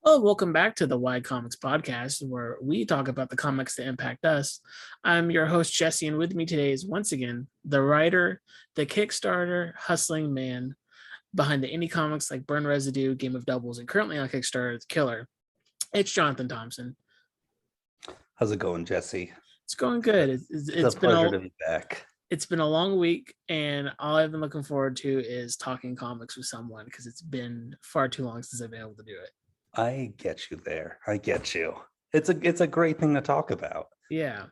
Well, welcome back to the Wide Comics Podcast, where we talk about the comics that impact us. I'm your host, Jesse, and with me today is once again the writer, the Kickstarter hustling man behind the indie comics like Burn Residue, Game of Doubles, and currently on Kickstarter, The Killer. It's Jonathan Thompson. How's it going, Jesse? It's going good. It's a pleasure to be back. It's been a long week, and all I've been looking forward to is talking comics with someone because it's been far too long since I've been able to do it. I get you there. I get you. It's a great thing to talk about. Yeah.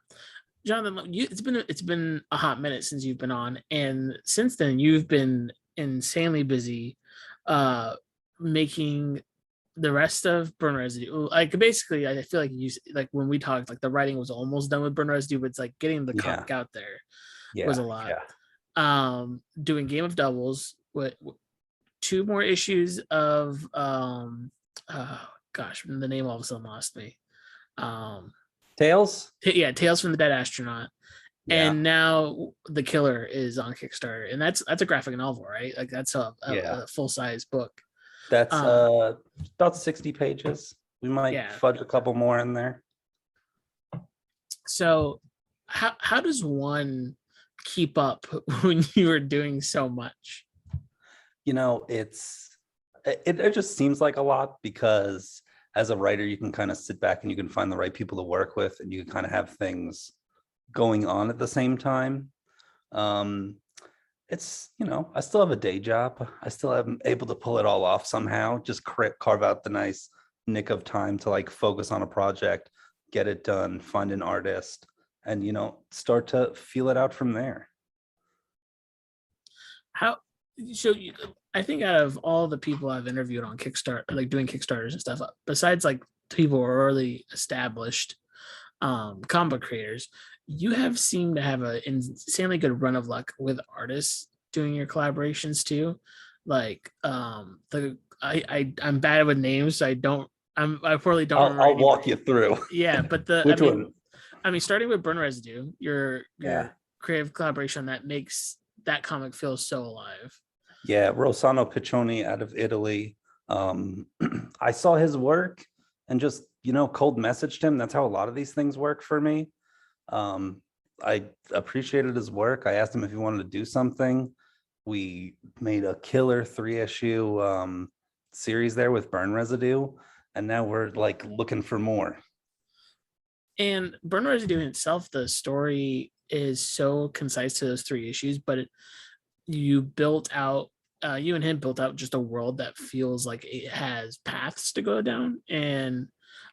Jonathan, it's been a hot minute since you've been on, and since then you've been insanely busy making the rest of Burn Residue. Like basically, I feel like when we talked, like the writing was almost done with Burn Residue, but it's like getting the comic out there was a lot. Yeah. Doing Game of Doubles with two more issues of the name all of a sudden lost me. Tales? Tales from the Dead Astronaut. Yeah. And now The Killer is on Kickstarter, and that's a graphic novel, right? Like that's a full-size book. That's about 60 pages. We might fudge a couple more in there. So how does one keep up when you are doing so much? You know, it just seems like a lot because as a writer, you can kind of sit back and you can find the right people to work with, and you can kind of have things going on at the same time. It's, I still have a day job. I still am able to pull it all off somehow, just carve out the nice nick of time to like focus on a project, get it done, find an artist, and, start to feel it out from there. I think out of all the people I've interviewed on Kickstarter, like doing Kickstarters and stuff, besides like people who are already established comic creators, you have seemed to have an insanely good run of luck with artists doing your collaborations too. Like I'm bad with names, so I probably don't. I'll walk you through. Yeah, but one? I mean, starting with Burn Residue, your creative collaboration that makes that comic feel so alive. Yeah, Rossano Piccioni out of Italy. I saw his work and just, cold messaged him. That's how a lot of these things work for me. I appreciated his work. I asked him if he wanted to do something. We made a killer 3-issue series there with Burn Residue, and now we're like looking for more. And Burn Residue in itself, the story is so concise to those 3 issues, but you and him built out just a world that feels like it has paths to go down. And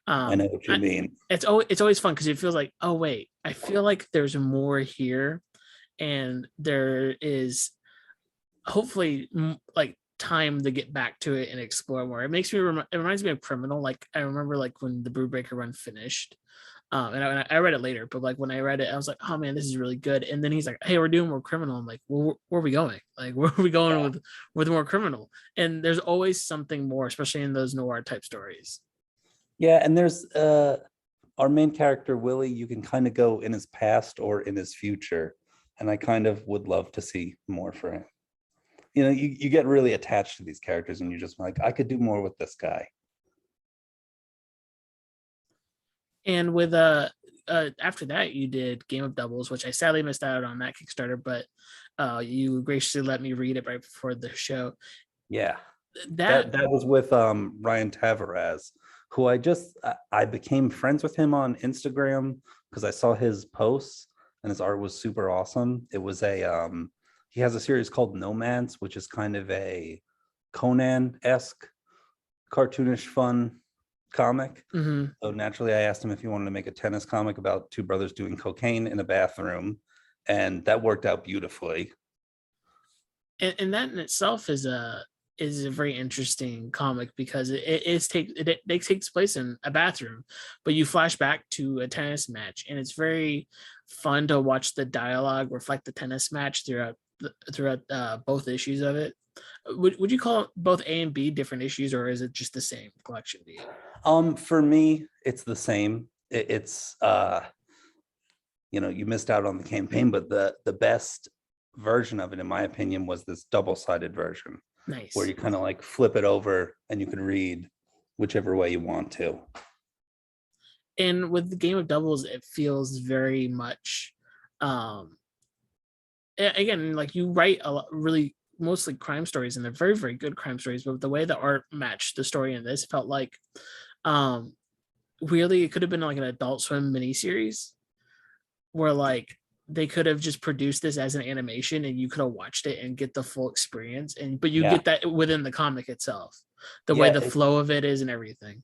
I know what you mean. It's always fun because it feels like, oh wait, I feel like there's more here, and there is hopefully like time to get back to it and explore more. It reminds me of Criminal. Like I remember like when the Brewbreaker run finished. And I read it later, but like when I read it, I was like, oh man, this is really good. And then he's like, hey, we're doing more Criminal. I'm like, well, where are we going? Like, where are we going with more Criminal? And there's always something more, especially in those noir type stories. Yeah, and there's our main character, Willie, you can kind of go in his past or in his future. And I kind of would love to see more for him. You get really attached to these characters and you're just like, I could do more with this guy. And with after that, you did Game of Doubles, which I sadly missed out on that Kickstarter, but you graciously let me read it right before the show. Yeah, that was with Ryan Tavares, who I became friends with him on Instagram because I saw his posts and his art was super awesome. It was he has a series called Nomads, which is kind of a Conan-esque, cartoonish, fun comic. Mm-hmm. So naturally I asked him if he wanted to make a tennis comic about 2 brothers doing cocaine in a bathroom, and that worked out beautifully. And that in itself is a very interesting comic because it takes place in a bathroom, but you flash back to a tennis match, and it's very fun to watch the dialogue reflect the tennis match throughout both issues of it. Would you call both A and B different issues, or is it just the same collection to you? For me, it's the same. It's you missed out on the campaign, but the best version of it, in my opinion, was this double-sided version. Nice. Where you kind of like flip it over and you can read whichever way you want to. And with the Game of Doubles, it feels very much, again, like you write a lot, really mostly crime stories, and they're very, very good crime stories. But the way the art matched the story in this felt like, weirdly, it could have been like an Adult Swim miniseries, where like they could have just produced this as an animation, and you could have watched it and get the full experience. But you get that within the comic itself, the way the flow of it is and everything.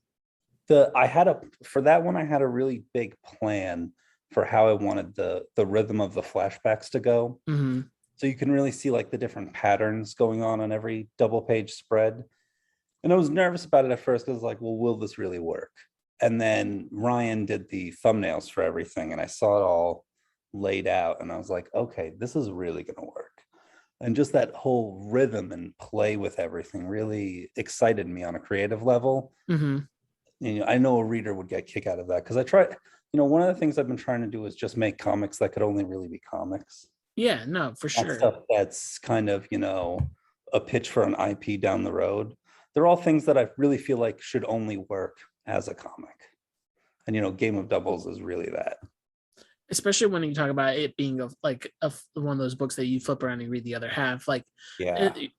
For that one, I had a really big plan for how I wanted the rhythm of the flashbacks to go. Mm-hmm. So you can really see like the different patterns going on every double page spread. And I was nervous about it at first because like, well, will this really work? And then Ryan did the thumbnails for everything, and I saw it all laid out, and I was like, okay, this is really going to work. And just that whole rhythm and play with everything really excited me on a creative level. Mm-hmm. You know, I know a reader would get a kick out of that, because I try, you know, one of the things I've been trying to do is just make comics that could only really be comics. Yeah, no, for Not sure. stuff that's kind of, you know, a pitch for an IP down the road. They're all things that I really feel like should only work as a comic. And, you know, Game of Doubles is really that. Especially when you talk about it being one of those books that you flip around and read the other half. Like,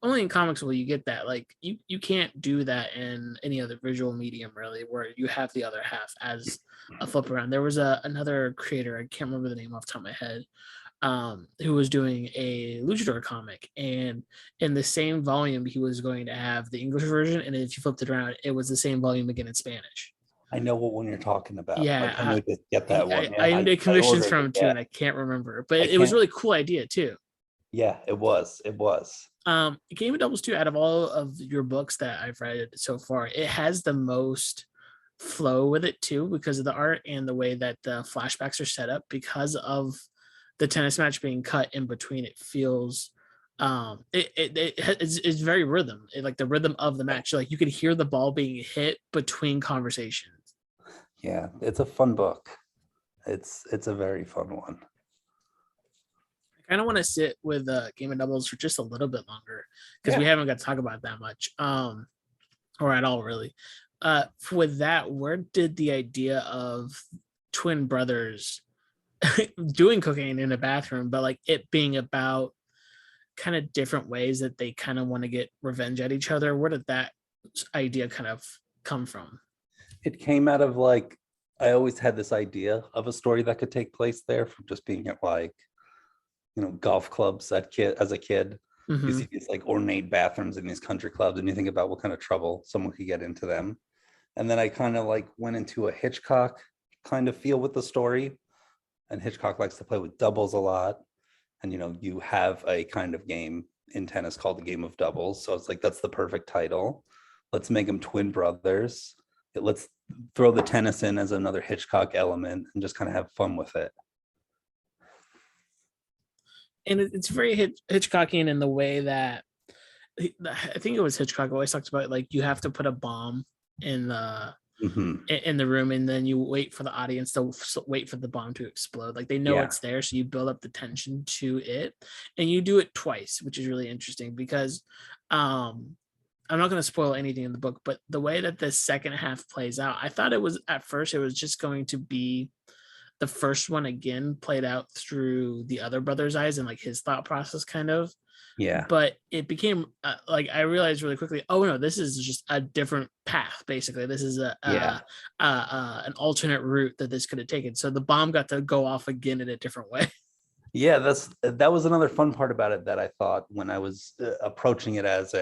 only in comics will you get that. Like, you can't do that in any other visual medium, really, where you have the other half as a flip around. There was another creator, I can't remember the name off the top of my head, who was doing a Luchador comic, and in the same volume he was going to have the English version, and if you flipped it around, it was the same volume again in Spanish. I know what one you're talking about. Yeah, like, I need to get that one. I did commissions from him too, and I can't remember, but it was a really cool idea too. Yeah, it was. Game of Doubles 2, out of all of your books that I've read so far, it has the most flow with it too, because of the art and the way that the flashbacks are set up. Because of the tennis match being cut in between, it feels it's very rhythm, like the rhythm of the match. Like you could hear the ball being hit between conversations. Yeah, it's a fun book. It's a very fun one. I kind of want to sit with Game of Doubles for just a little bit longer, because we haven't got to talk about that much, or at all really. With that, where did the idea of twin brothers doing cocaine in a bathroom, but like it being about kind of different ways that they kind of want to get revenge at each other, where did that idea kind of come from? It came out of like, I always had this idea of a story that could take place there, from just being at like, you know, golf clubs as a kid. Mm-hmm. You see these like ornate bathrooms in these country clubs, and you think about what kind of trouble someone could get into them. And then I kind of like went into a Hitchcock kind of feel with the story. And Hitchcock likes to play with doubles a lot. And, you know, you have a kind of game in tennis called the Game of Doubles. So it's like, that's the perfect title. Let's make them twin brothers. Let's throw the tennis in as another Hitchcock element and just kind of have fun with it. And it's very Hitchcockian in the way that I think it was Hitchcock always talks about, like, you have to put a bomb in the in the room, and then you wait for the audience to wait for the bomb to explode. Like, they know it's there, so you build up the tension to it, and you do it twice, which is really interesting because I'm not going to spoil anything in the book, but the way that the second half plays out, I thought it was, at first it was just going to be the first one again played out through the other brother's eyes and like his thought process kind of. But it became like, I realized really quickly, oh no, this is just a different path. Basically, this is an alternate route that this could have taken. So the bomb got to go off again in a different way. Yeah, that was another fun part about it that I thought when I was approaching it as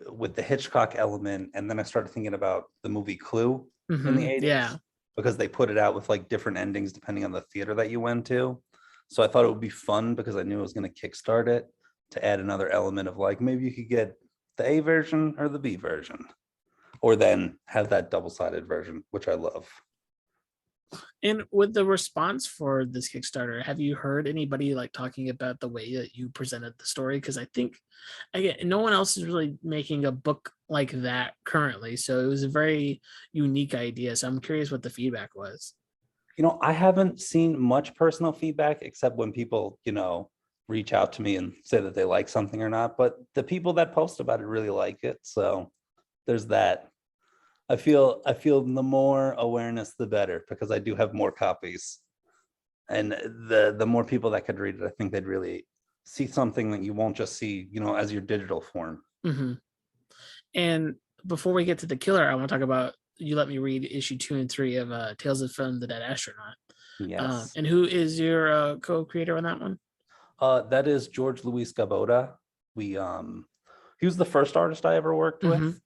with the Hitchcock element, and then I started thinking about the movie Clue in the 80s. Because they put it out with like different endings depending on the theater that you went to. So I thought it would be fun, because I knew I was going to kickstart it, to add another element of like, maybe you could get the A version or the B version, or then have that double-sided version, which I love. And with the response for this Kickstarter, have you heard anybody like talking about the way that you presented the story? Because I think, again, no one else is really making a book like that currently. So it was a very unique idea. So I'm curious what the feedback was. You know, I haven't seen much personal feedback, except when people, you know, reach out to me and say that they like something or not. But the people that post about it really like it. So there's that. I feel the more awareness, the better, because I do have more copies. And the more people that could read it, I think they'd really see something that you won't just see, as your digital form. Hmm. And before we get to the killer, I want to talk about you let me read issue 2 and 3 of Tales from the Dead Astronaut. Yes. And who is your co-creator on that one? That is George Luis Gaboda. He was the first artist I ever worked Hmm. with.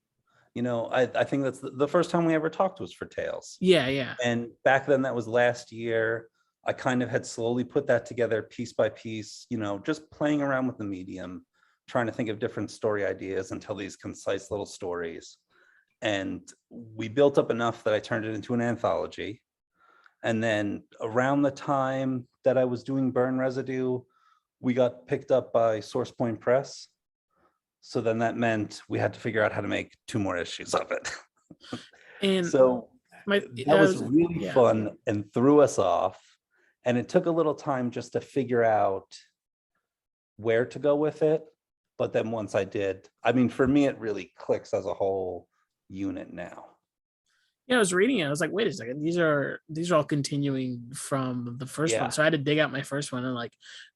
I think that's the first time we ever talked was for Tales. Yeah, yeah. And back then, that was last year. I kind of had slowly put that together piece by piece, just playing around with the medium, trying to think of different story ideas and tell these concise little stories. And we built up enough that I turned it into an anthology. And then around the time that I was doing Burn Residue, we got picked up by Source Point Press. So then that meant we had to figure out how to make 2 more issues of it. And So my that was really yeah. fun and threw us off. And it took a little time just to figure out where to go with it. But then once I did, I mean, for me, it really clicks as a whole unit now. Yeah, I was reading it. I was like, wait a second, these are all continuing from the first Yeah. one. So I had to dig out my first one and like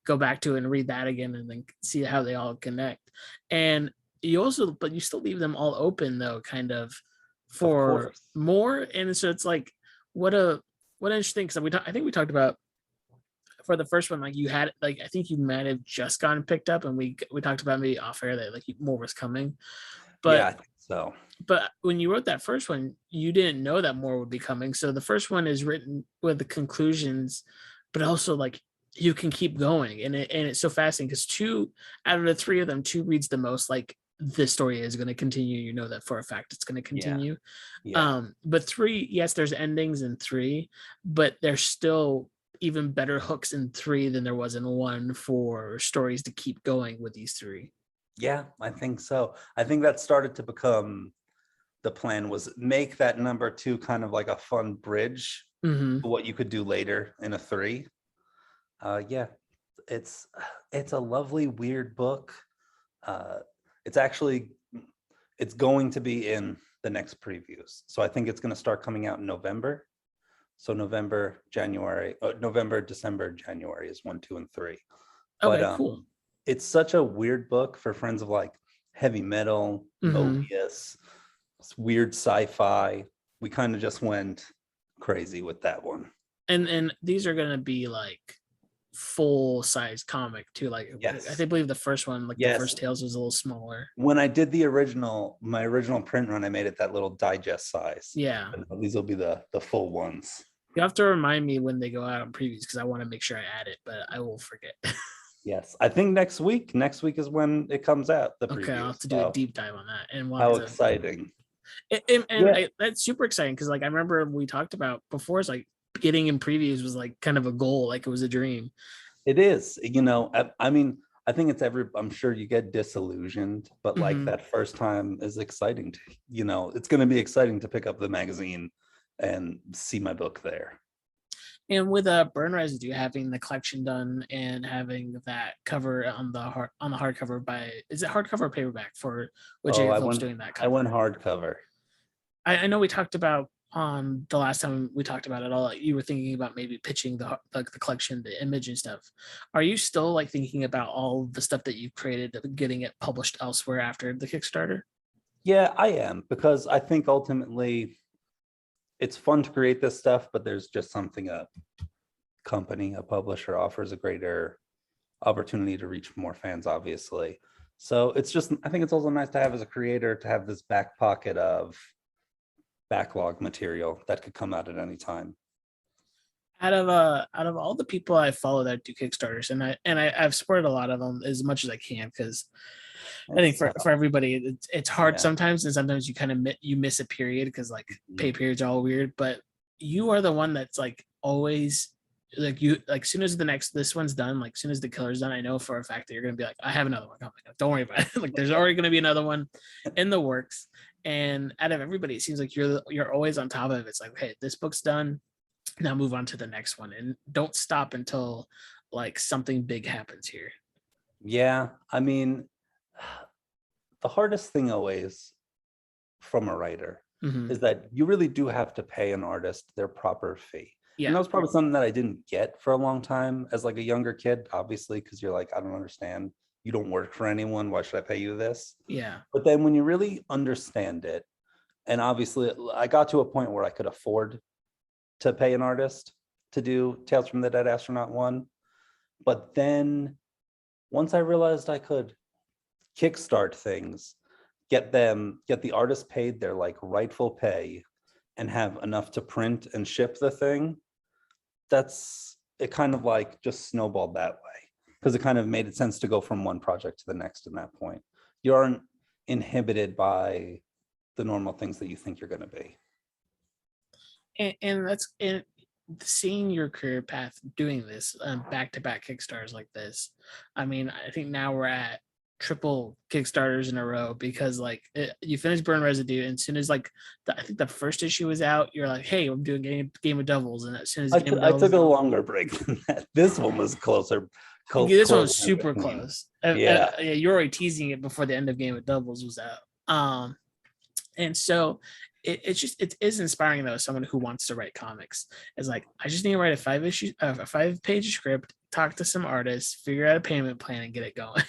go back to it and read that again and then see how they all connect. And but you still leave them all open though, kind of for course. more. And so it's like, what interesting, because I think we talked about for the first one, like you had like I think you might have just gotten picked up, and we talked about maybe off air that like more was coming, Yeah, but I think so. but when you wrote that first one, you didn't know that more would be coming. So the first one is written with the conclusions, but also like you can keep going, and it's so fascinating because 2 out of the 3 of them, 2 reads the most like this story is going to continue. You know that for a fact it's going to continue. Yeah. But 3, yes, there's endings in 3, but there's still even better hooks in 3 than there was in 1 for stories to keep going with these 3. Yeah, I think so. I think that started to become the plan, was make that number 2 kind of like a fun bridge Mm-hmm. to what you could do later in a 3. Yeah, it's a lovely, weird book. It's going to be in the next previews. So I think it's going to start coming out in November. So November, December, January is 1, 2, and 3. Okay, But cool. it's such a weird book for friends of like heavy metal, Mobius, weird sci-fi. We kind of just went crazy with that one. And these are gonna be like full size comic too. Like Yes. I believe the first one, like the first Tales, was a little smaller. When I did my original print run, I made it that little digest size. Yeah. These will be the full ones. You have to remind me when they go out on previews because I want to make sure I add it, but I will forget. Yes, I think next week is when it comes out. The Okay, I'll have to do a deep dive on that. And how exciting! That's super exciting because like I remember we talked about before. It's like getting in previews was like kind of a goal, like it was a dream. It is, I mean, I think I'm sure you get disillusioned, but like that first time is exciting it's going to be exciting to pick up the magazine and see my book there. And with Burn Residue having the collection done and having that cover on the hardcover by, is it hardcover or paperback for what Jacob Phillips doing that cover? I went hardcover. I know we talked about on the last time we talked about it all, you were thinking about maybe pitching the collection, the image and stuff. Are you still like thinking about all the stuff that you've created, getting it published elsewhere after the Kickstarter? Yeah, I am, because I think ultimately it's fun to create this stuff, but there's just something a publisher offers a greater opportunity to reach more fans, obviously. So I think it's also nice to have as a creator to have this back pocket of backlog material that could come out at any time. Out of all the people I follow that do Kickstarters, and I've supported a lot of them as much as I can, because I think for everybody it's hard sometimes, and sometimes you kind of you miss a period because like pay periods are all weird. But you are the one that's like always like, you like, soon as this one's done, like soon as the killer's done, I know for a fact that you're gonna be like, I have another one coming up. Don't worry about it. Like there's already gonna be another one in the works. And out of everybody, it seems like you're always on top of it. It's like, okay, this book's done, now move on to the next one, and don't stop until like something big happens here. Yeah, I mean, the hardest thing always from a writer is that you really do have to pay an artist their proper fee. Yeah. And that was probably something that I didn't get for a long time as like a younger kid, obviously, because you're like, I don't understand. You don't work for anyone. Why should I pay you this? Yeah. But then when you really understand it, and obviously I got to a point where I could afford to pay an artist to do Tales from the Dead Astronaut 1. But then once I realized I could kickstart things, get the artist paid their like rightful pay and have enough to print and ship the thing, that's it kind of like just snowballed that way, because it kind of made sense to go from one project to the next in that point. You aren't inhibited by the normal things that you think you're going to be. And that's and seeing your career path doing this back-to-back Kickstarters like this. I mean, I think now we're at triple Kickstarters in a row, because like you finish Burn Residue, and as soon as like I think the first issue was out, you're like, hey, I'm doing Game of Devils, and as soon as I took a longer break than that. This one was closer. This one was super close. Yeah. You're already teasing it before the end of Game of Devils was out. And so it is inspiring though, as someone who wants to write comics. It's like, I just need to write a 5-page script, talk to some artists, figure out a payment plan, and get it going.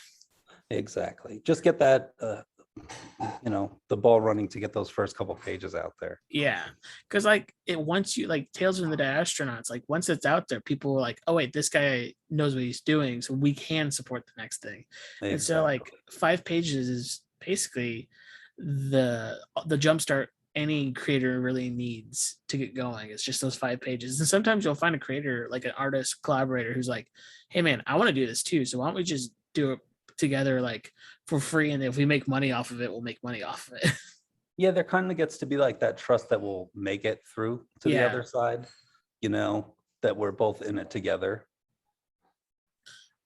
Exactly. Just get that the ball running to get those first couple pages out there. Yeah, because like once you like Tales from the Dead Astronauts, like once it's out there, people were like, oh wait, this guy knows what he's doing, so we can support the next thing. Exactly. And so like 5 pages is basically the jumpstart any creator really needs to get going. It's just those 5 pages. And sometimes you'll find a creator, like an artist collaborator, who's like, hey man, I want to do this too, so why don't we just do it together like for free, and if we make money off of it, we'll make money off of it. Yeah, there kind of gets to be like that trust that will make it through to the other side, that we're both in it together.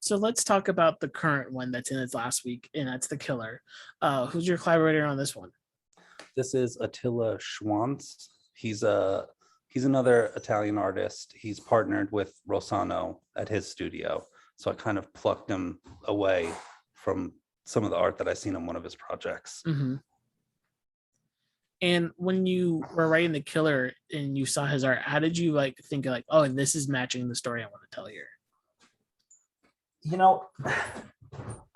So let's talk about the current one that's in its last week, and that's The Killer. Who's your collaborator on this one? This is Attila Schwantz. He's another Italian artist. He's partnered with Rossano at his studio, so I kind of plucked him away from some of the art that I seen on one of his projects. Mm-hmm. And when you were writing The Killer and you saw his art, how did you like think like, oh, and this is matching the story I want to tell here?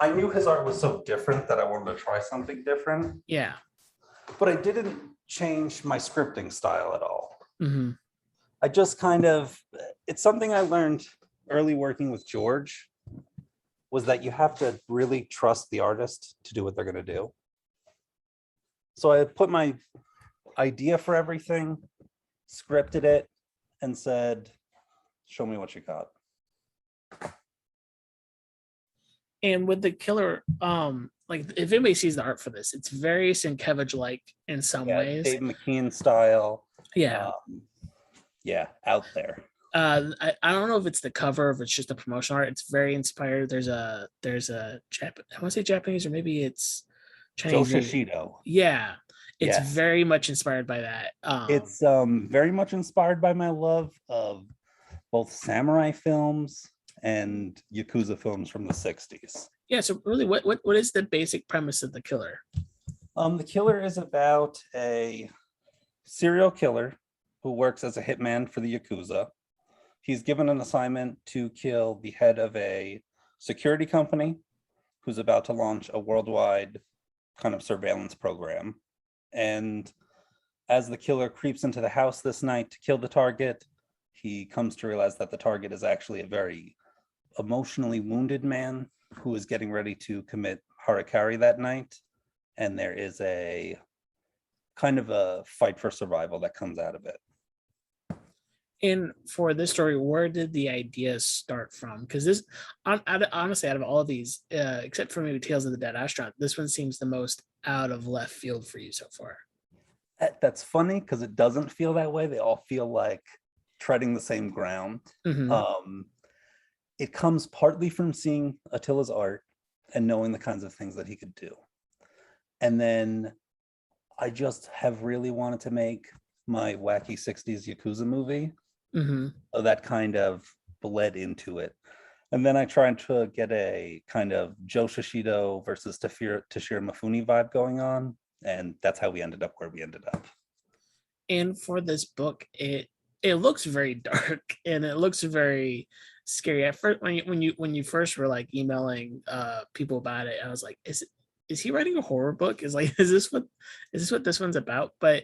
I knew his art was so different that I wanted to try something different. Yeah. But I didn't change my scripting style at all. Mm-hmm. I just it's something I learned early working with George, was that you have to really trust the artist to do what they're going to do. So I put my idea for everything, scripted it, and said, show me what you got. And with The Killer, like if anybody sees the art for this, it's very Sienkiewicz-like in some ways. Dave McKean style. Yeah. Out there. I don't know if it's the cover, if it's just the promotional art. It's very inspired. There's a I want to say Japanese, or maybe it's Chinese. Joe Shishido. Yeah, it's very much inspired by that. It's very much inspired by my love of both samurai films and Yakuza films from the 60s. Yeah. So really, what is the basic premise of The Killer? The Killer is about a serial killer who works as a hitman for the Yakuza. He's given an assignment to kill the head of a security company who's about to launch a worldwide kind of surveillance program. And as the killer creeps into the house this night to kill the target, he comes to realize that the target is actually a very emotionally wounded man who is getting ready to commit harakiri that night. And there is a kind of a fight for survival that comes out of it. And for this story, where did the ideas start from? Because this, honestly, out of all of these, except for maybe Tales of the Dead Astronaut, this one seems the most out of left field for you so far. That's funny, because it doesn't feel that way. They all feel like treading the same ground. Mm-hmm. It comes partly from seeing Attila's art and knowing the kinds of things that he could do. And then I just have really wanted to make my wacky 60s Yakuza movie. Mm-hmm. So that kind of bled into it. And then I tried to get a kind of Joe Shishido versus Toshiro Mifune vibe going on. And that's how we ended up where we ended up. And for this book, it looks very dark and it looks very scary. At first, when you first were like emailing people about it, I was like, is he writing a horror book? Is like is this what this one's about? But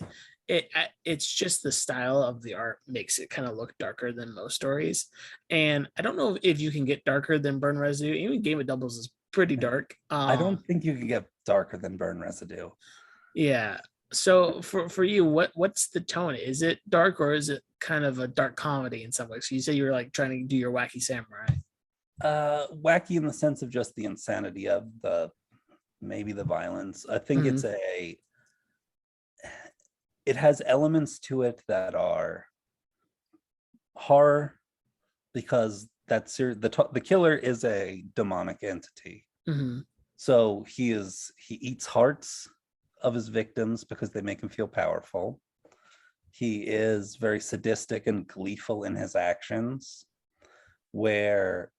it's just the style of the art makes it kind of look darker than most stories. And I don't know if you can get darker than Burn Residue. Even Game of Doubles is pretty dark. I don't think you can get darker than Burn Residue. Yeah. So for you, what's the tone? Is it dark or is it kind of a dark comedy in some ways? So you say you were like trying to do your wacky samurai. Wacky in the sense of just the insanity of maybe the violence. I think it has elements to it that are horror, because the killer is a demonic entity. Mm-hmm. So he eats hearts of his victims because they make him feel powerful. He is very sadistic and gleeful in his actions, where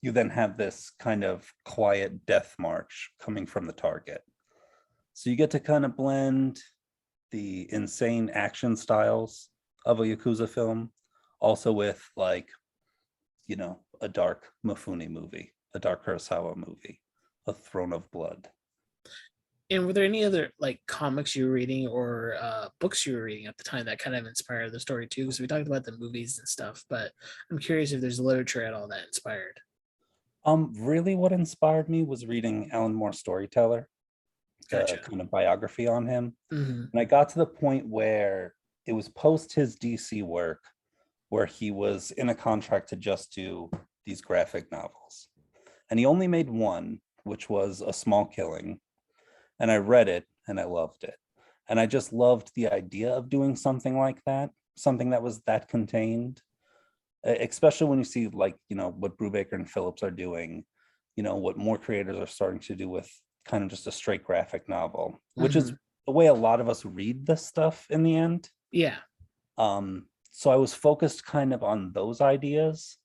you then have this kind of quiet death march coming from the target. So you get to kind of blend the insane action styles of a Yakuza film also with, like, a dark Mifune movie, a dark Kurosawa movie, a Throne of Blood. And were there any other like comics you were reading or books you were reading at the time that kind of inspired the story too? Because we talked about the movies and stuff, but I'm curious if there's literature at all that inspired. Really what inspired me was reading Alan Moore's Storyteller, Gotcha. the kind of biography on him. Mm-hmm. And I got to the point where it was post his DC work, where he was in a contract to just do these graphic novels. And he only made one, which was A Small Killing. And I read it and I loved it. And I just loved the idea of doing something like that, something that was that contained, especially when you see, like, what Brubaker and Phillips are doing, what more creators are starting to do with kind of just a straight graphic novel, which is the way a lot of us read this stuff in the end. Yeah. So I was focused kind of on those ideas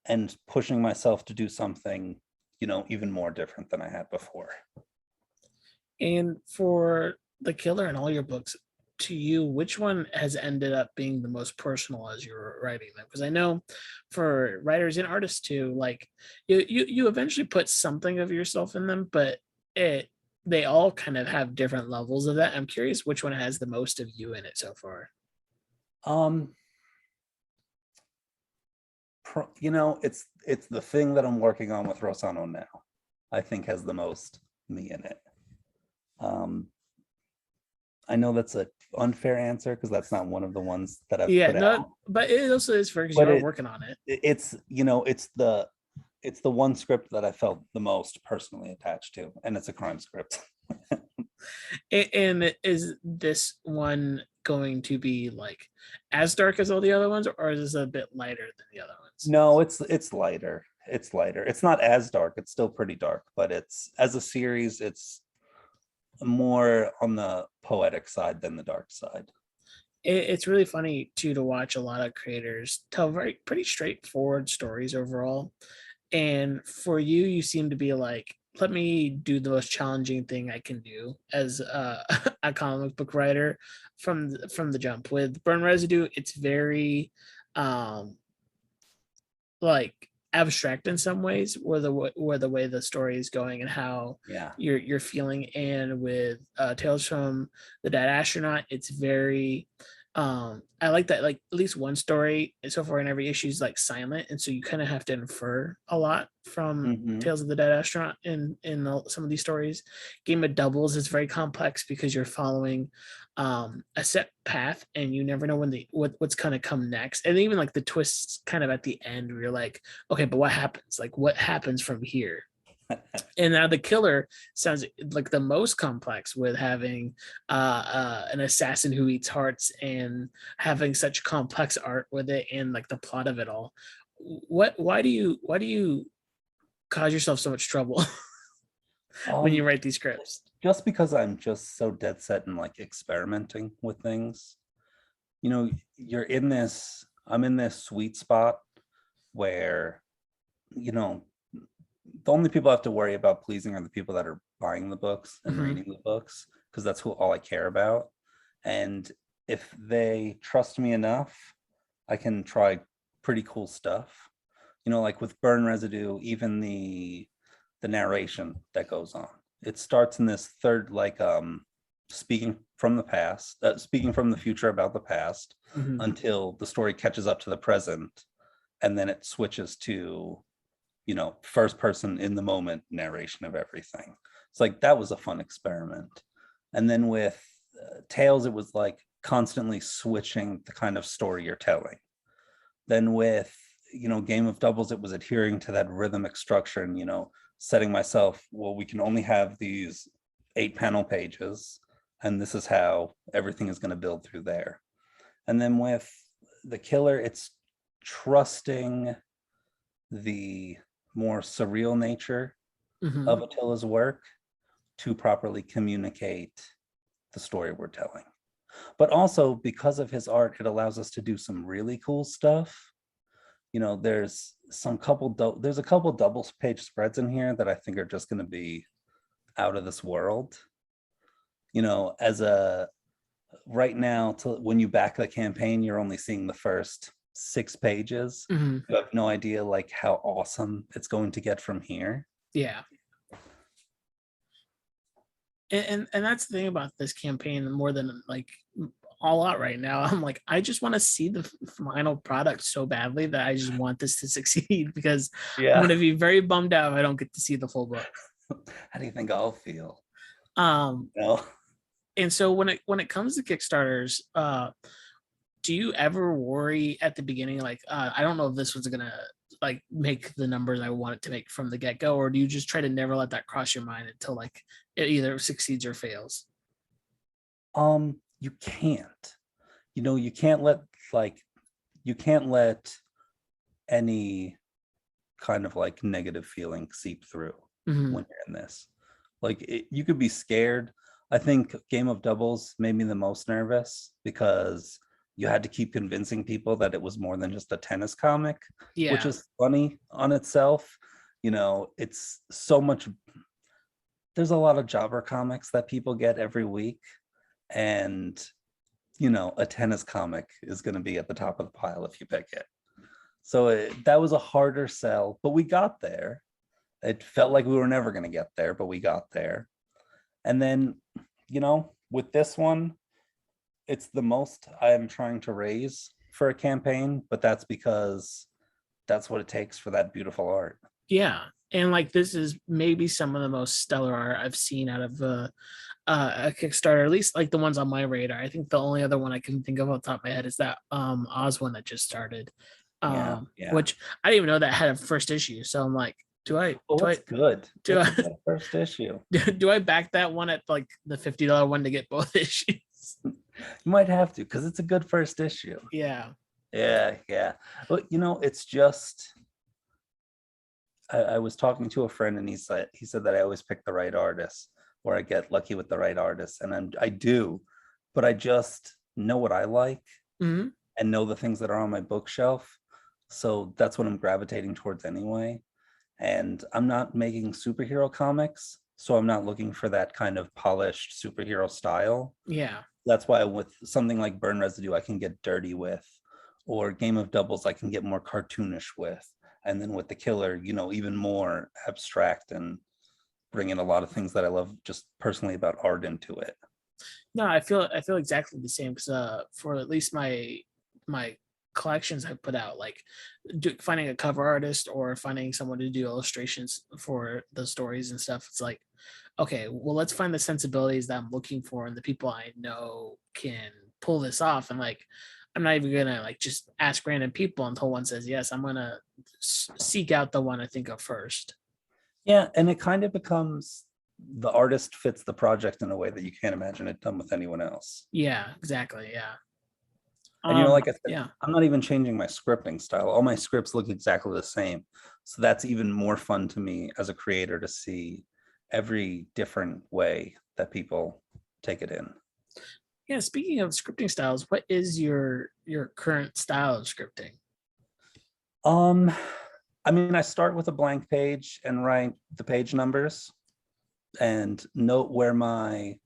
and pushing myself to do something, even more different than I had before. And for The Killer and all your books, to you, which one has ended up being the most personal as you're writing them? Because I know for writers and artists too, like you eventually put something of yourself in them, but they all kind of have different levels of that. I'm curious which one has the most of you in it so far. It's the thing that I'm working on with Rosano now, I think, has the most me in it. I know that's an unfair answer because that's not one of the ones that I've put out. But it also is fair because you're working on it. It's the one script that I felt the most personally attached to, and it's a crime script. And is this one going to be like as dark as all the other ones, or is this a bit lighter than the other ones? No, it's lighter. It's lighter. It's not as dark. It's still pretty dark, but it's, as a series, it's more on the poetic side than the dark side. It's really funny too to watch a lot of creators tell pretty straightforward stories overall. And for you, you seem to be like, let me do the most challenging thing I can do as a comic book writer from the jump. With Burn Residue, it's very like abstract in some ways, where the way the story is going and how you're feeling. And with Tales from the Dead Astronaut, it's very I like that, like at least one story so far in every issue is like silent, and so you kind of have to infer a lot from Tales of the Dead Astronaut in some of these stories. Game of Doubles is very complex because you're following a set path and you never know when what's gonna come next, and even like the twists kind of at the end where you're like, okay, but what happens, like what happens from here? And now The Killer sounds like the most complex, with having an assassin who eats hearts and having such complex art with it and like the plot of it all. Why do you cause yourself so much trouble when you write these scripts? Just because I'm just so dead set in like experimenting with things. I'm in this sweet spot where, the only people I have to worry about pleasing are the people that are buying the books and reading the books, because that's all I care about. And if they trust me enough, I can try pretty cool stuff. Like with Burn Residue, even the narration that goes on. It starts in this third, like speaking from the future about the past, Mhm. until the story catches up to the present, and then it switches to first person in the moment narration of everything. It's like that was a fun experiment. And then with Tales, it was like constantly switching the kind of story you're telling. Then with Game of Doubles, it was adhering to that rhythmic structure and setting myself, well, we can only have these 8-panel pages, and this is how everything is going to build through there. And then with The Killer, it's trusting the more surreal nature Mhm. of Attila's work to properly communicate the story we're telling. But also, because of his art, it allows us to do some really cool stuff. There's a couple double page spreads in here that I think are just going to be out of this world. As a right now, when you back the campaign, you're only seeing the first 6 pages. Mhm. You have no idea like how awesome it's going to get from here. Yeah. And that's the thing about this campaign more than like all out right now. I'm like, I just want to see the final product so badly that I just want this to succeed, because I'm going to be very bummed out if I don't get to see the full book. How do you think I'll feel? Um, No. and so when it comes to Kickstarters, do you ever worry at the beginning, like, I don't know if this was gonna like make the numbers I want it to make from the get-go, or do you just try to never let that cross your mind until like it either succeeds or fails? You can't. You can't let like you can't let any kind of like negative feeling seep through Mhm. when you're in this. Like you could be scared. I think Game of Doubles made me the most nervous because you had to keep convincing people that it was more than just a tennis comic, which Yeah. is funny on itself. It's so much. There's a lot of jobber comics that people get every week, and a tennis comic is going to be at the top of the pile if you pick it. So that was a harder sell, but we got there. It felt like we were never going to get there, but we got there. And then, with this one, it's the most I am trying to raise for a campaign, but that's because that's what it takes for that beautiful art. Yeah. And like this is maybe some of the most stellar art I've seen out of a Kickstarter, at least like the ones on my radar. I think the only other one I can think of off the top of my head is that Oz one that just started. Yeah. Which I didn't even know that had a first issue. So I'm like, It's good. do It's I a good first issue. do I back that one at like the $50 one to get both issues? You might have to, because it's a good first issue. Yeah. Yeah. But it's just I was talking to a friend, and he said that I always pick the right artist, or I get lucky with the right artist, and I do, but I just know what I like Mhm. and know the things that are on my bookshelf. So that's what I'm gravitating towards anyway. And I'm not making superhero comics, so I'm not looking for that kind of polished superhero style. Yeah. That's why with something like Burn Residue, I can get dirty with, or Game of Doubles, I can get more cartoonish with. And then with The Killer, even more abstract and bring in a lot of things that I love just personally about art into it. No, I feel exactly the same, because for at least my collections I put out, like finding a cover artist or finding someone to do illustrations for the stories and stuff, it's like, okay, well, let's find the sensibilities that I'm looking for and the people I know can pull this off. And like, I'm not even gonna like just ask random people until one says yes. I'm gonna seek out the one I think of first. Yeah, and it kind of becomes the artist fits the project in a way that you can't imagine it done with anyone else. Yeah, exactly. Yeah. And like I said, Yeah. I'm not even changing my scripting style. All my scripts look exactly the same. So that's even more fun to me as a creator, to see every different way that people take it in. Yeah. Speaking of scripting styles, what is your current style of scripting? Um, I mean, I start with a blank page and write the page numbers and note where my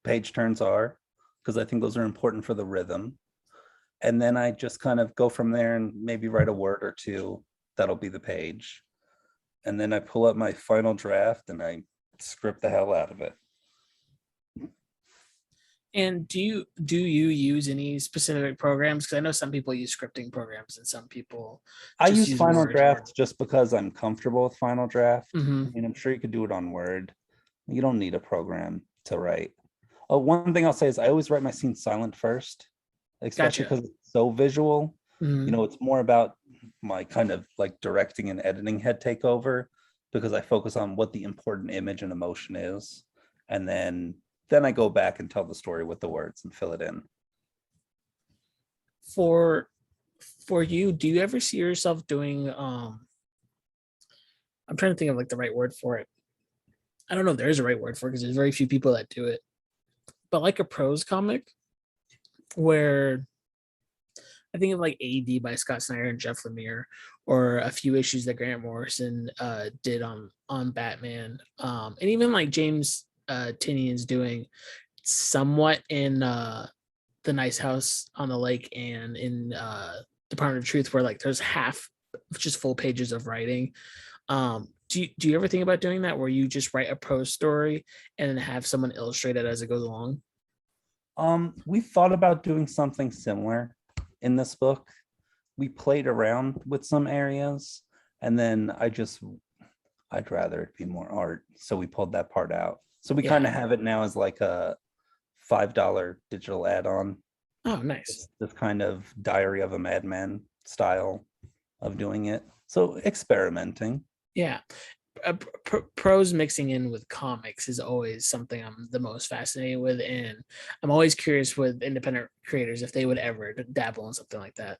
page turns are. because I think those are important for the rhythm. And then I just kind of go from there and maybe write a word or two. That'll be the page. And then I pull up my final draft and I script the hell out of it. And do you use any specific programs? Because I know some people use scripting programs and some people I just use Final Word. Draft just because I'm comfortable with Final Draft. Mhm. I mean, I'm sure you could do it on Word. You don't need a program to write. Oh, one thing I'll say is I always write my scenes silent first, especially Gotcha. because it's so visual. Mhm. It's more about my kind of like directing and editing head takeover, because I focus on what the important image and emotion is. And then I go back and tell the story with the words and fill it in. For you, do you ever see yourself doing I'm trying to think of like the right word for it. I don't know if there is a right word for it because there's very few people that do it. But like a prose comic where I think of like AD by Scott Snyder and Jeff Lemire, or a few issues that Grant Morrison did on Batman, and even like James Tinian's doing somewhat in the Nice House on the Lake and in Department of Truth, where like there's half just full pages of writing. Do you ever think about doing that, where you just write a prose story and then have someone illustrate it as it goes along? We thought about doing something similar in this book. We played around with some areas, and then I'd rather it be more art, so we pulled that part out. So we kind of have it now as like a $5 digital add-on. Oh, nice. It's this kind of Diary of a Madman style of doing it. So experimenting. Yeah. Prose mixing in with comics is always something I'm the most fascinated with, and I'm always curious with independent creators if they would ever dabble in something like that.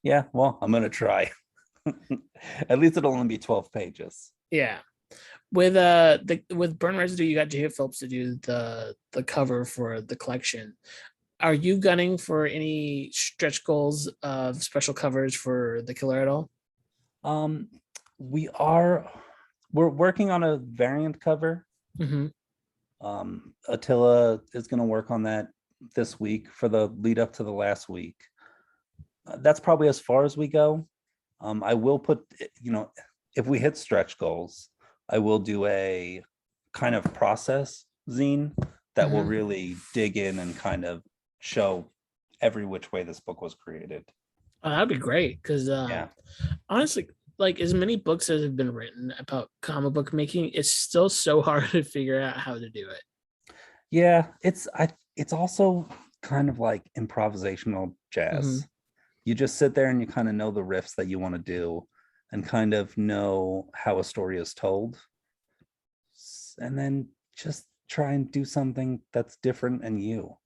Yeah, well, I'm gonna try. At least it'll only be 12 pages. Yeah. With with Burn Residue, you got J.F. Phillips to do the cover for the collection. Are you gunning for any stretch goals of special covers for the killer at all? We're working on a variant cover. Mm-hmm. Attila is going to work on that this week for the lead up to the last week. That's probably as far as we go. I will put, if we hit stretch goals, I will do a kind of process zine that will really dig in and kind of show every which way this book was created. Oh, that'd be great, because honestly, like as many books as have been written about comic book making, it's still so hard to figure out how to do it. Yeah, it's also kind of like improvisational jazz. You just sit there and you kind of know the riffs that you want to do and kind of know how a story is told. And then just try and do something that's different and you.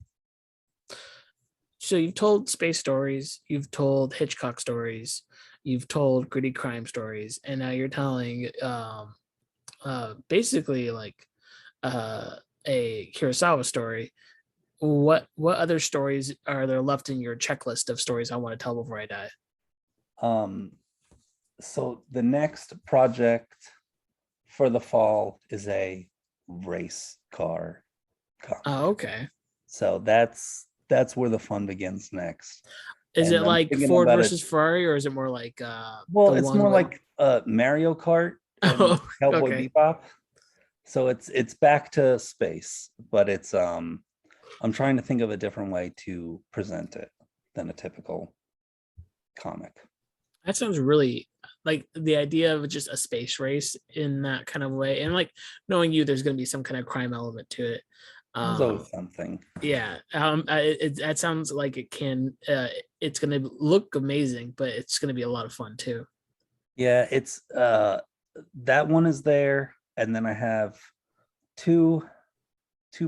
So you've told space stories, you've told Hitchcock stories, you've told gritty crime stories, and now you're telling basically like a Kurosawa story. What other stories are there left in your checklist of stories I want to tell before I die? So the next project for the fall is a race car comic. Oh, okay. So that's where the fun begins next. Is And it I'm like thinking Ford about versus Ferrari, or is it more like well, the it's one more with... like Mario Kart and Oh, Cowboy okay. Bebop. So it's back to space, but it's I'm trying to think of a different way to present it than a typical comic. That sounds really like the idea of just a space race in that kind of way, and like knowing you, there's going to be some kind of crime element to it. There's always something. Yeah, that sounds like it can. It's going to look amazing, but it's going to be a lot of fun too. Yeah, it's that one is there, and then I have two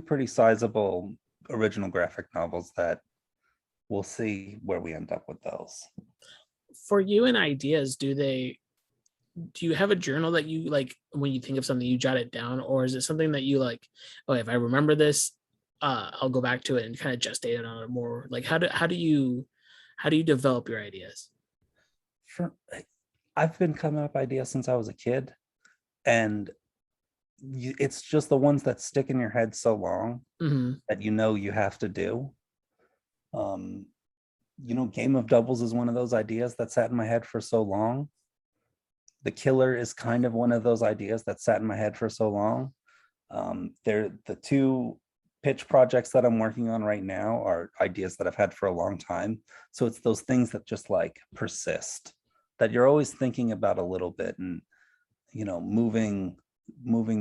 pretty sizable original graphic novels that we'll see where we end up with those. For you and ideas, do you have a journal that you like when you think of something you jot it down, or is it something that you like, oh, if I remember this, I'll go back to it and kind of gestate it on it more? Like how do you develop your ideas? I've been coming up with ideas since I was a kid, and it's just the ones that stick in your head so long Hmm. that you have to do. Game of Doubles is one of those ideas that sat in my head for so long. The Killer is kind of one of those ideas that sat in my head for so long. They're the two pitch projects that I'm working on right now are ideas that I've had for a long time. So it's those things that just like persist, that you're always thinking about a little bit, and moving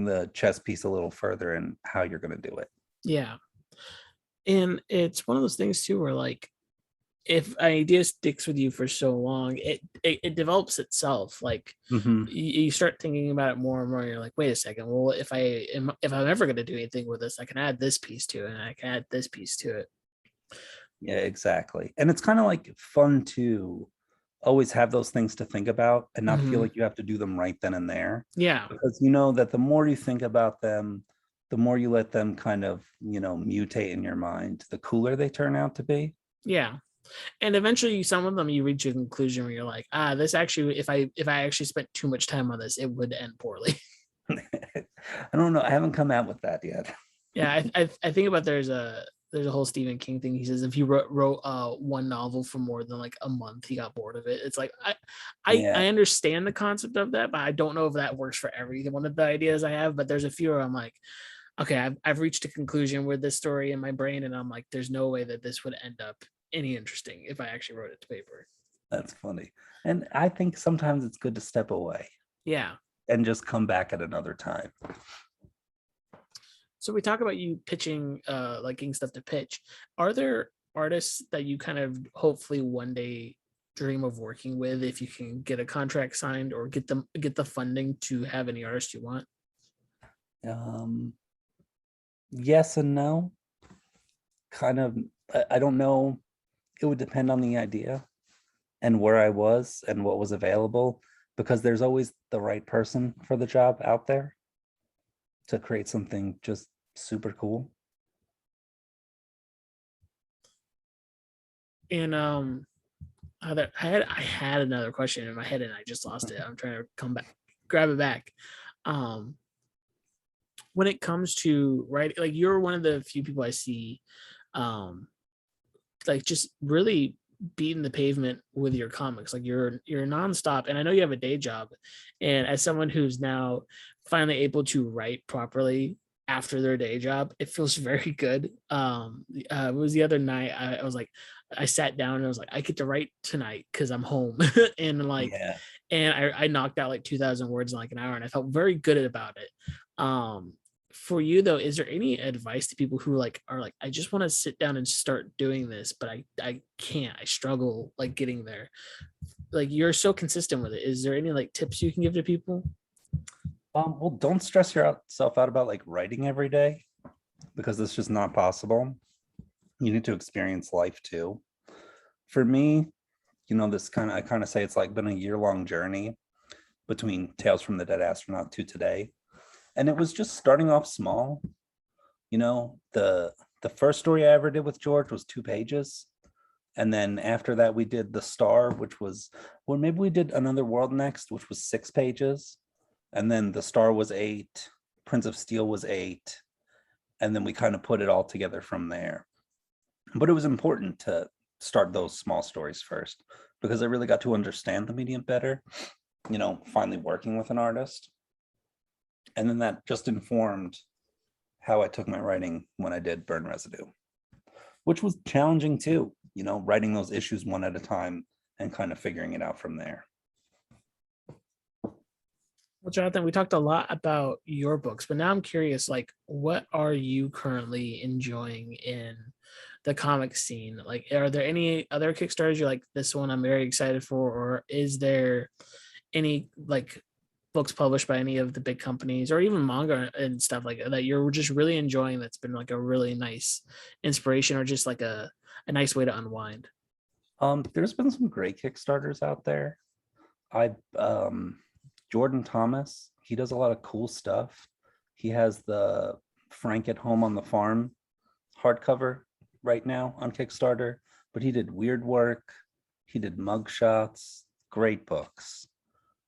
the chess piece a little further and how you're going to do it. Yeah. And it's one of those things too where like if an idea sticks with you for so long, it develops itself. Like Mm-hmm. you start thinking about it more and more. You're like, wait a second. Well, if I'm ever going to do anything with this, I can add this piece to it, and I can add this piece to it. Yeah, exactly. And it's kind of like fun to always have those things to think about and not feel Mhm. like you have to do them right then and there. Yeah, Because you know that the more you think about them, the more you let them kind of, mutate in your mind, the cooler they turn out to be. yeah. And eventually, some of them you reach a conclusion where you're like, this actually, if I actually spent too much time on this, it would end poorly. I don't know. I haven't come out with that yet. Yeah, I think about there's a whole Stephen King thing. He says if he wrote one novel for more than like a month, he got bored of it. It's like Yeah. I understand the concept of that, but I don't know if that works for every one of the ideas I have. But there's a few where I'm like, okay, I've reached a conclusion with this story in my brain, and I'm like, there's no way that this would end up any interesting if I actually wrote it to paper. That's funny. And I think sometimes it's good to step away Yeah. and just come back at another time. So we talk about you pitching, like getting stuff to pitch. Are there artists that you kind of hopefully one day dream of working with if you can get a contract signed or get the funding to have any artist you want? Um, yes and no. Kind of, I don't know. It would depend on the idea and where I was and what was available, because there's always the right person for the job out there to create something just super cool. And I had another question in my head and I just lost it. I'm trying to come back, grab it back. Um, when it comes to writing, like you're one of the few people I see, um, like just really beating the pavement with your comics. Like you're nonstop, and I know you have a day job. And as someone who's now finally able to write properly after their day job, it feels very good. It was the other night. I was like, I sat down and I was like, I get to write tonight because I'm home, and like, Yeah. and I knocked out like 2,000 words in like an hour, and I felt very good about it. For you though, is there any advice to people who like are like, I just want to sit down and start doing this, but I can't, I struggle like getting there? Like you're so consistent with it. Is there any like tips you can give to people? Well, don't stress yourself out about like writing every day, because it's just not possible. You need to experience life too. For me, I kind of say it's like been a year-long journey between Tales from the Dead Astronaut to today. And it was just starting off small. The first story I ever did with George was 2 pages. And then after that, we did The Star, which was, well, maybe we did Another World next, which was 6 pages. And then The Star was 8, Prince of Steel was 8. And then we kind of put it all together from there. But it was important to start those small stories first, because I really got to understand the medium better, finally working with an artist. And then that just informed how I took my writing when I did Burn Residue, which was challenging too, writing those issues one at a time and kind of figuring it out from there. Well, Jonathan, we talked a lot about your books, but now I'm curious, like, what are you currently enjoying in the comic scene? Like, are there any other Kickstarters you're like, this one I'm very excited for, or is there any like books published by any of the big companies or even manga and stuff like that you're just really enjoying that's been like a really nice inspiration or just like a nice way to unwind? There's been some great Kickstarters out there. I Jordan Thomas, he does a lot of cool stuff. He has the Frank at Home on the Farm hardcover right now on Kickstarter, but he did Weird Work, he did Mugshots, great books.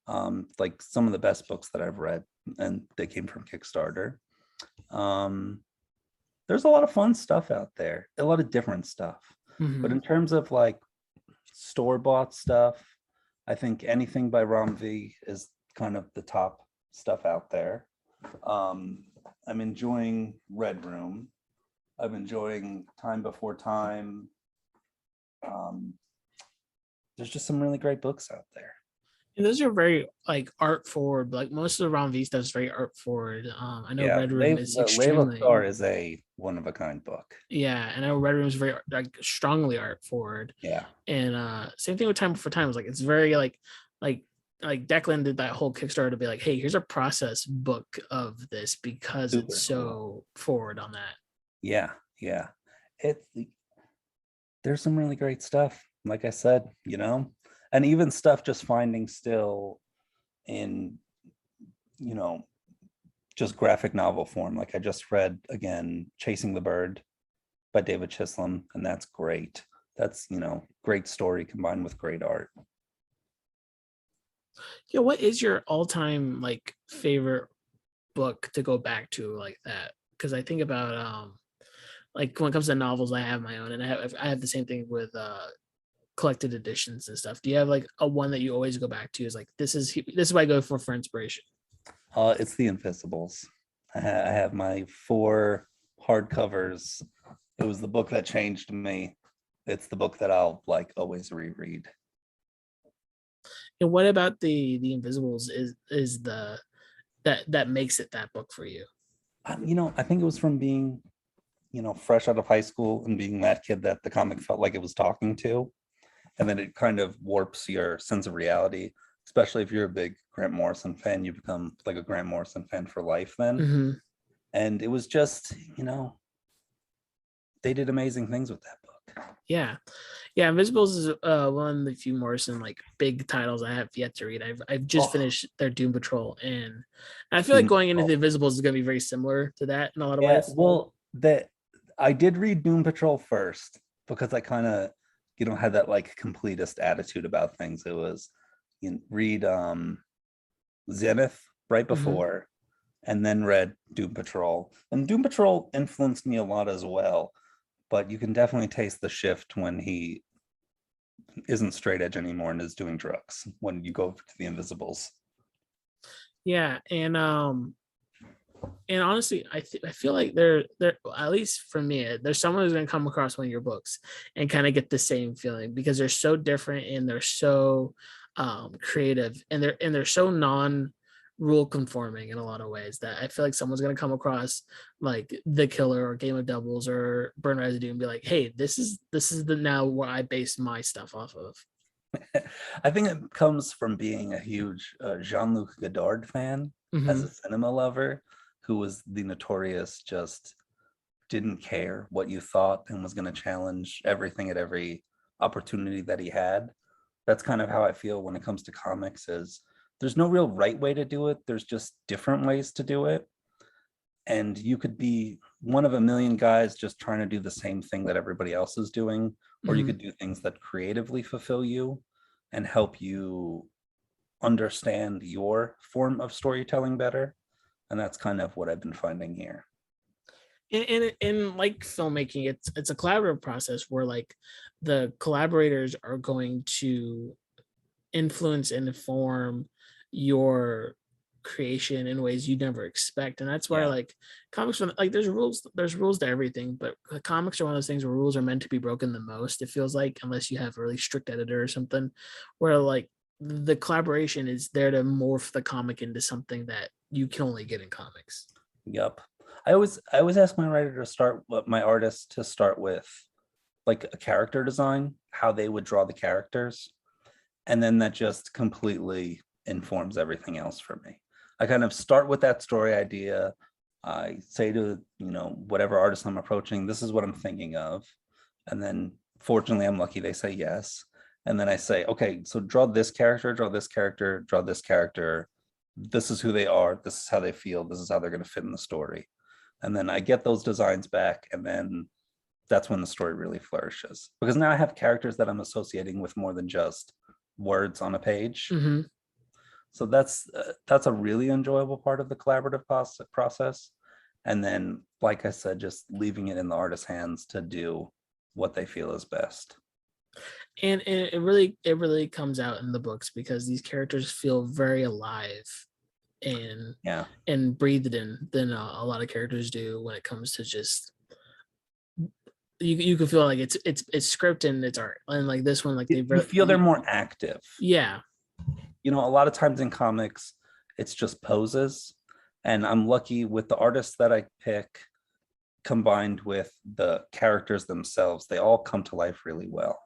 Like some of the best books that I've read and they came from Kickstarter. There's a lot of fun stuff out there, a lot of different stuff. But in terms of like store-bought stuff, I think anything by Rom V is kind of the top stuff out there. I'm enjoying Red Room. I'm enjoying Time Before Time. There's just some really great books out there. And those are very like art forward. Like most of the Ron V stuff is very art forward. I know Red Room is extremely. Layla Starr is a one of a kind book. Yeah, and I know Red Room is very like strongly art forward. Yeah, and same thing with Time Before Time. It's like it's very like Declan did that whole Kickstarter to be like, hey, here's a process book of this because super it's so cool. Forward on that. Yeah. There's some really great stuff. Like I said, and even stuff just finding still in, just graphic novel form. Like I just read again, Chasing the Bird by David Szesztay, and that's great. That's, great story combined with great art. Yeah, what is your all-time like favorite book to go back to like that? Because I think about like when it comes to novels, I have my own, and I have the same thing with collected editions and stuff. Do you have like a one that you always go back to? Is like this is what I go for inspiration? It's The Invisibles. I have my 4 hardcovers. It was the book that changed me. It's the book that I'll like always reread. And what about the Invisibles is the that makes it that book for you? I think it was from being, fresh out of high school and being that kid that the comic felt like it was talking to. And then it kind of warps your sense of reality, especially if you're a big Grant Morrison fan. You become like a Grant Morrison fan for life then. Mm-hmm. And it was just, they did amazing things with that book. Yeah. Invisibles is one of the few Morrison like big titles I have yet to read. I've just finished their Doom Patrol, and I feel like going into the Invisibles is going to be very similar to that in a lot of ways. Well, I did read Doom Patrol first because I kind of, had that like completist attitude about things. It was read Zenith right before, and then read Doom Patrol. And Doom Patrol influenced me a lot as well. But you can definitely taste the shift when he isn't straight edge anymore and is doing drugs when you go to the Invisibles. Yeah, and honestly, I feel like they're at least for me, there's someone who's going to come across one of your books and kind of get the same feeling because they're so different and they're so creative and they're so non-rule conforming in a lot of ways that I feel like someone's going to come across like The Killer or Game of Doubles or Burn Residue and be like, hey, this is the now what I base my stuff off of. I think it comes from being a huge Jean-Luc Godard fan as a cinema lover who was the notorious just didn't care what you thought and was going to challenge everything at every opportunity that he had. That's kind of how I feel when it comes to comics is there's no real right way to do it. There's just different ways to do it. And you could be one of a million guys just trying to do the same thing that everybody else is doing, or you could do things that creatively fulfill you and help you understand your form of storytelling better. And that's kind of what I've been finding here. In like filmmaking, it's a collaborative process where like the collaborators are going to influence and inform your creation in ways you never expect. And that's why like comics, like there's rules to everything, but comics are one of those things where rules are meant to be broken the most, it feels like, unless you have a really strict editor or something, where like the collaboration is there to morph the comic into something that you can only get in comics. Yep. I always ask my artist to start with like a character design, how they would draw the characters. And then that just completely informs everything else for me. I kind of start with that story idea. I say to, whatever artist I'm approaching, this is what I'm thinking of. And then fortunately, I'm lucky they say yes. And then I say, okay, so draw this character, draw this character, draw this character. This is who they are. This is how they feel. This is how they're going to fit in the story. And then I get those designs back. And then that's when the story really flourishes. Because now I have characters that I'm associating with more than just words on a page. So that's a really enjoyable part of the collaborative process. And then, like I said, just leaving it in the artist's hands to do what they feel is best. And it really comes out in the books because these characters feel very alive and Yeah. and breathed in than a lot of characters do when it comes to just you can feel like it's script and it's art, and like this one, like You feel they're more active. Yeah. You know, a lot of times in comics, it's just poses. And I'm lucky with the artists that I pick combined with the characters themselves, they all come to life really well.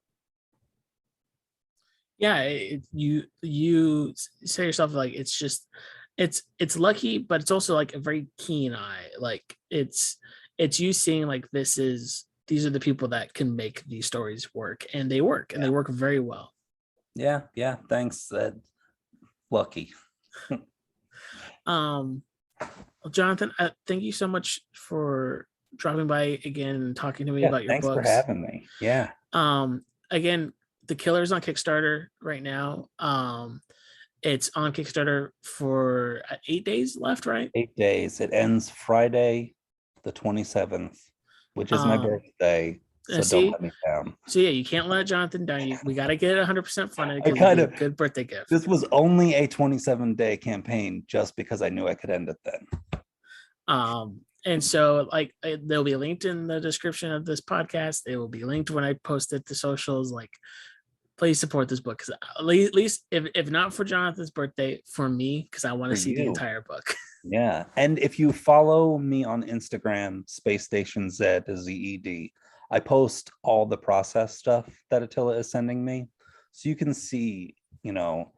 Yeah, you say yourself like it's just it's lucky, but it's also like a very keen eye. Like it's you seeing like these are the people that can make these stories work, and they work, and they work very well. Yeah, thanks. Lucky. Jonathan, thank you so much for dropping by again and talking to me about your Thanks for books. having me. Yeah. Again, The Killer's on Kickstarter right now. It's on Kickstarter for 8 days left, right? 8 days. It ends Friday the 27th, which is my birthday. So don't let me down. So yeah, you can't let Jonathan down. We got to get it 100% funded. I kind of good birthday gift. This was only a 27-day campaign just because I knew I could end it then. And so like they'll be linked in the description of this podcast. They will be linked when I post it to socials. Like, please support this book, because at least if not for Jonathan's birthday, for me, because I want to see the entire book. Yeah, and if you follow me on Instagram, Space Station Z, ZED, I post all the process stuff that Attila is sending me, so you can see, you know,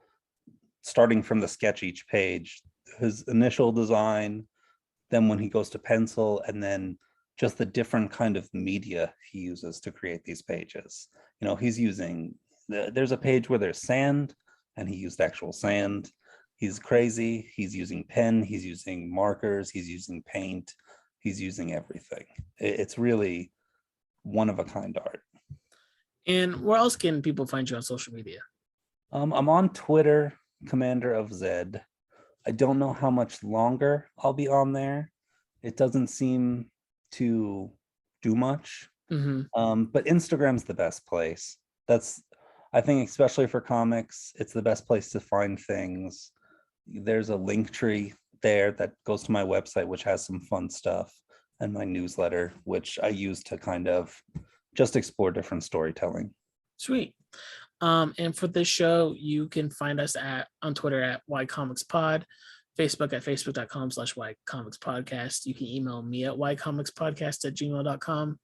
starting from the sketch each page, his initial design, then when he goes to pencil, and then just the different kind of media he uses to create these pages. You know, he's using, there's a page where there's sand, and he used actual sand. He's crazy. He's using pen, he's using markers, he's using paint, he's using everything. It's really one of a kind art. And where else can people find you on social media? I'm on Twitter, Commander of Zed. I don't know how much longer I'll be on there. It doesn't seem to do much. But Instagram's the best place. That's, I think, especially for comics, it's the best place to find things. There's a link tree there that goes to my website, which has some fun stuff, and my newsletter, which I use to kind of just explore different storytelling. Sweet. And for this show, you can find us on Twitter at YComicsPod, Facebook at facebook.com/YComicsPodcast. You can email me at ycomicspodcast@gmail.com.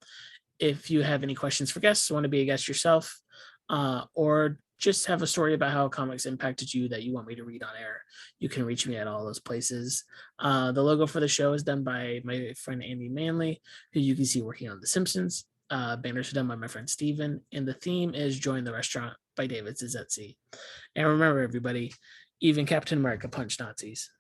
If you have any questions for guests, want to be a guest yourself, or just have a story about how comics impacted you that you want me to read on air, you can reach me at all those places. The logo for the show is done by my friend Andy Manley, who you can see working on The Simpsons. Banners are done by my friend Steven, and the theme is Join the Restaurant by David Szesztay. And remember, everybody, even Captain America punched Nazis.